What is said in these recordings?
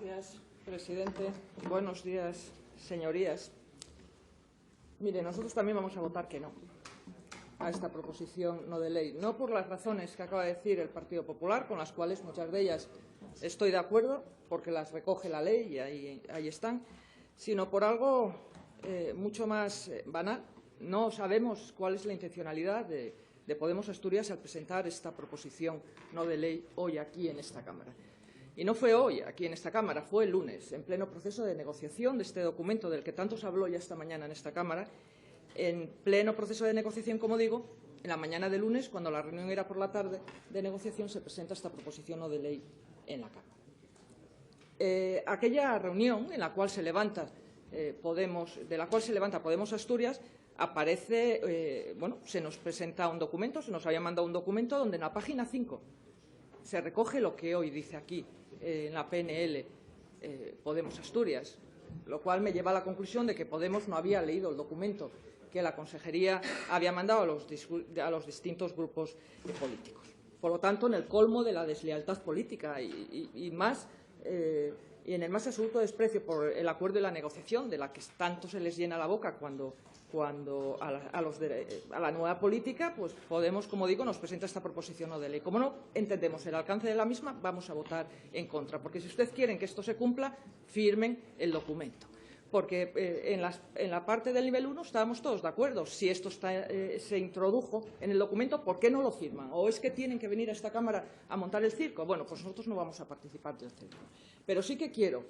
Gracias, presidente. Buenos días, señorías. Mire, nosotros también vamos a votar que no a esta proposición no de ley. No por las razones que acaba de decir el Partido Popular, con las cuales muchas de ellas estoy de acuerdo, porque las recoge la ley y ahí están, sino por algo mucho más banal. No sabemos cuál es la intencionalidad de Podemos Asturias al presentar esta proposición no de ley hoy aquí en esta Cámara. Y no fue hoy aquí en esta Cámara, fue el lunes, en pleno proceso de negociación de este documento del que tanto se habló ya esta mañana en esta Cámara, en pleno proceso de negociación, como digo, en la mañana de lunes, cuando la reunión era por la tarde de negociación, se presenta esta proposición no de ley en la Cámara. Aquella reunión en la cual se levanta Podemos Asturias, aparece, se nos presenta un documento, se nos había mandado un documento donde en la página 5 se recoge lo que hoy dice aquí, en la PNL Podemos Asturias, lo cual me lleva a la conclusión de que Podemos no había leído el documento que la Consejería había mandado a los distintos grupos políticos. Por lo tanto, en el colmo de la deslealtad política y en el más absoluto desprecio por el acuerdo y la negociación, de la que tanto se les llena la boca cuando a la nueva política, pues Podemos, como digo, nos presenta esta proposición no de ley. Como no entendemos el alcance de la misma, vamos a votar en contra, porque si ustedes quieren que esto se cumpla, firmen el documento. Porque en la parte del nivel 1 estábamos todos de acuerdo. Si esto se introdujo en el documento, ¿por qué no lo firman? ¿O es que tienen que venir a esta Cámara a montar el circo? Bueno, pues nosotros no vamos a participar del circo. Pero sí que quiero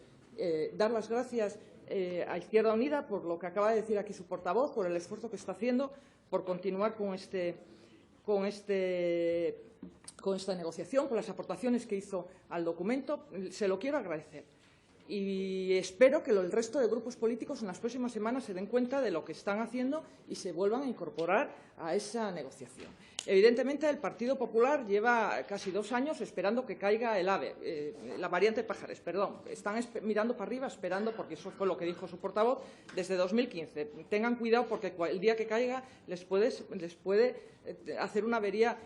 dar las gracias a Izquierda Unida por lo que acaba de decir aquí su portavoz, por el esfuerzo que está haciendo, por continuar con esta negociación, con las aportaciones que hizo al documento. Se lo quiero agradecer. Y espero que el resto de grupos políticos en las próximas semanas se den cuenta de lo que están haciendo y se vuelvan a incorporar a esa negociación. Evidentemente, el Partido Popular lleva casi 2 años esperando que caiga el AVE, la variante Pajares, perdón. Están mirando para arriba, esperando, porque eso fue lo que dijo su portavoz, desde 2015. Tengan cuidado porque el día que caiga les puede hacer una avería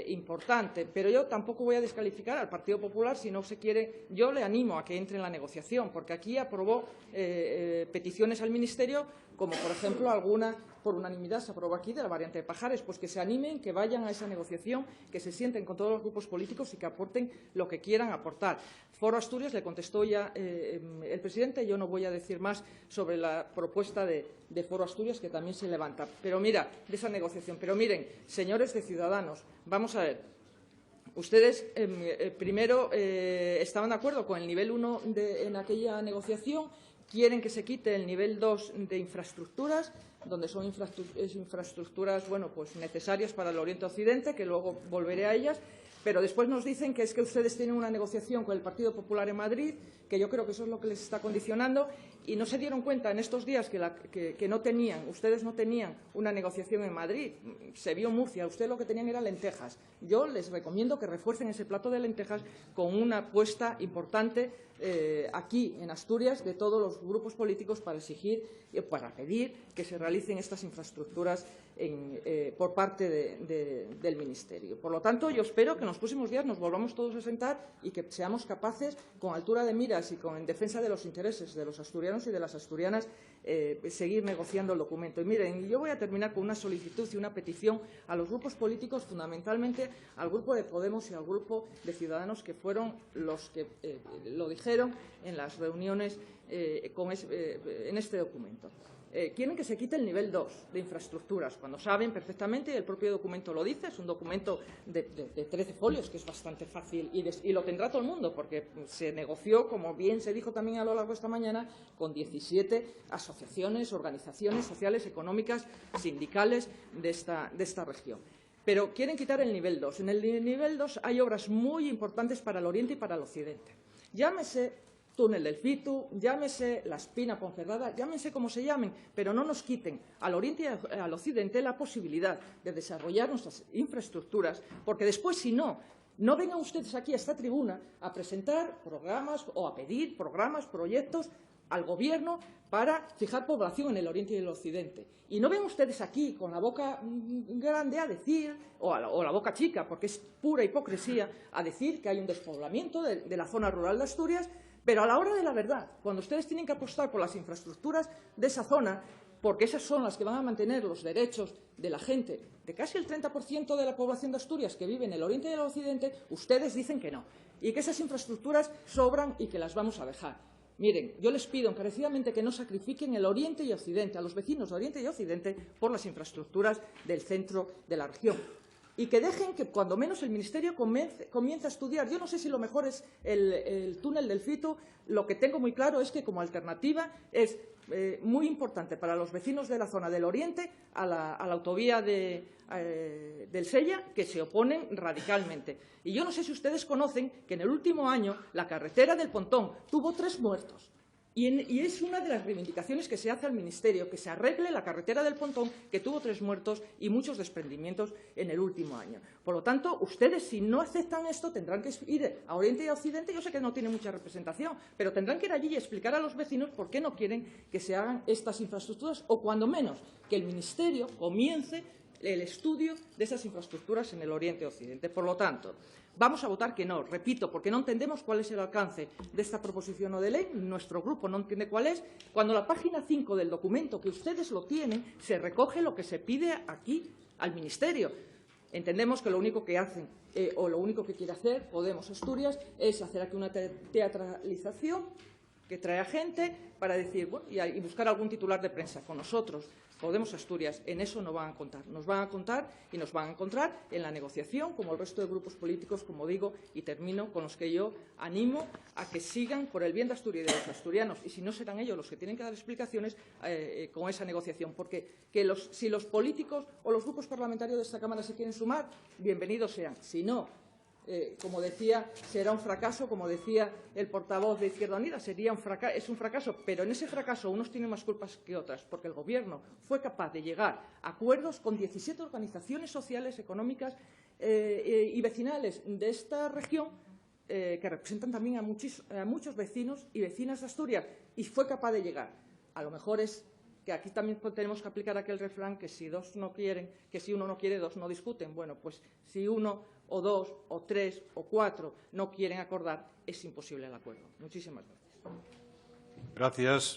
importante. Pero yo tampoco voy a descalificar al Partido Popular si no se quiere. Yo le animo a que entre en la negociación, porque aquí aprobó peticiones al Ministerio, como por ejemplo alguna por unanimidad se aprobó aquí de la variante de Pajares, pues que se animen, que vayan a esa negociación, que se sienten con todos los grupos políticos y que aporten lo que quieran aportar. Foro Asturias le contestó ya el presidente, yo no voy a decir más sobre la propuesta de Foro Asturias, que también se levanta. Pero mira, de esa negociación. Pero miren, señores de Ciudadanos, vamos a ver. Ustedes primero estaban de acuerdo con el nivel 1 en aquella negociación, quieren que se quite el nivel 2 de infraestructuras, donde son infraestructuras pues necesarias para el Oriente-Occidente, que luego volveré a ellas, pero después nos dicen que es que ustedes tienen una negociación con el Partido Popular en Madrid, que yo creo que eso es lo que les está condicionando, y no se dieron cuenta en estos días que no tenían, ustedes no tenían una negociación en Madrid. Se vio Murcia, ustedes lo que tenían era lentejas. Yo les recomiendo que refuercen ese plato de lentejas con una apuesta importante aquí en Asturias de todos los grupos políticos para exigir, para pedir que se realicen estas infraestructuras por parte del Ministerio. Por lo tanto, yo espero que en los próximos días nos volvamos todos a sentar y que seamos capaces, con altura de miras y en defensa de los intereses de los asturianos y de las asturianas, seguir negociando el documento. Y miren, yo voy a terminar con una solicitud y una petición a los grupos políticos, fundamentalmente al grupo de Podemos y al grupo de Ciudadanos, que fueron los que lo dijeron en las reuniones en este documento. Quieren que se quite el nivel 2 de infraestructuras, cuando saben perfectamente, y el propio documento lo dice, es un documento de 13 folios, que es bastante fácil, y lo tendrá todo el mundo, porque se negoció, como bien se dijo también a lo largo de esta mañana, con 17 asociaciones, organizaciones sociales, económicas, sindicales de esta región. Pero quieren quitar el nivel 2. En el nivel 2 hay obras muy importantes para el Oriente y para el Occidente. Llámese Túnel del Fitu, llámese La Espina Ponferrada, llámense como se llamen, pero no nos quiten al Oriente y al Occidente la posibilidad de desarrollar nuestras infraestructuras, porque después, si no vengan ustedes aquí a esta tribuna a presentar programas o a pedir programas, proyectos al Gobierno para fijar población en el Oriente y el Occidente. Y no ven ustedes aquí con la boca grande a decir, o la boca chica, porque es pura hipocresía, a decir que hay un despoblamiento de la zona rural de Asturias, Pero a la hora de la verdad, cuando ustedes tienen que apostar por las infraestructuras de esa zona, porque esas son las que van a mantener los derechos de la gente, de casi el 30% de la población de Asturias que vive en el oriente y el occidente, ustedes dicen que no, y que esas infraestructuras sobran y que las vamos a dejar. Miren, yo les pido encarecidamente que no sacrifiquen el oriente y occidente, a los vecinos de oriente y occidente, por las infraestructuras del centro de la región. Y que dejen que, cuando menos, el Ministerio comience a estudiar. Yo no sé si lo mejor es el túnel del Fito. Lo que tengo muy claro es que, como alternativa, es muy importante para los vecinos de la zona del oriente a la autovía del Sella, que se oponen radicalmente. Y yo no sé si ustedes conocen que en el último año la carretera del Pontón tuvo 3 muertos. Y es una de las reivindicaciones que se hace al Ministerio, que se arregle la carretera del Pontón, que tuvo 3 muertos y muchos desprendimientos en el último año. Por lo tanto, ustedes, si no aceptan esto, tendrán que ir a Oriente y a Occidente. Yo sé que no tiene mucha representación, pero tendrán que ir allí y explicar a los vecinos por qué no quieren que se hagan estas infraestructuras, o cuando menos que el Ministerio comience el estudio de esas infraestructuras en el Oriente y Occidente. Por lo tanto, vamos a votar que no, repito, porque no entendemos cuál es el alcance de esta proposición no de ley. Nuestro grupo no entiende cuál es. Cuando en la página 5 del documento, que ustedes lo tienen, se recoge lo que se pide aquí al Ministerio. Entendemos que lo único que hacen o lo único que quiere hacer Podemos Asturias es hacer aquí una teatralización que trae a gente para decir, bueno, y buscar algún titular de prensa. Con nosotros, Podemos Asturias, en eso no van a contar. Nos van a contar y nos van a encontrar en la negociación, como el resto de grupos políticos, como digo, y termino, con los que yo animo a que sigan por el bien de Asturias y de los asturianos. Y si no, serán ellos los que tienen que dar explicaciones con esa negociación. Porque si los políticos o los grupos parlamentarios de esta Cámara se quieren sumar, bienvenidos sean. Si no, como decía, será un fracaso, como decía el portavoz de Izquierda Unida, es un fracaso, pero en ese fracaso unos tienen más culpas que otras, porque el Gobierno fue capaz de llegar a acuerdos con 17 organizaciones sociales, económicas y vecinales de esta región, que representan también a muchos vecinos y vecinas de Asturias, y fue capaz de llegar. A lo mejor es que aquí también tenemos que aplicar aquel refrán que si uno no quiere, 2 no discuten. Bueno, pues si 1 o 2 o 3 o 4 no quieren acordar, es imposible el acuerdo. Muchísimas gracias. Gracias.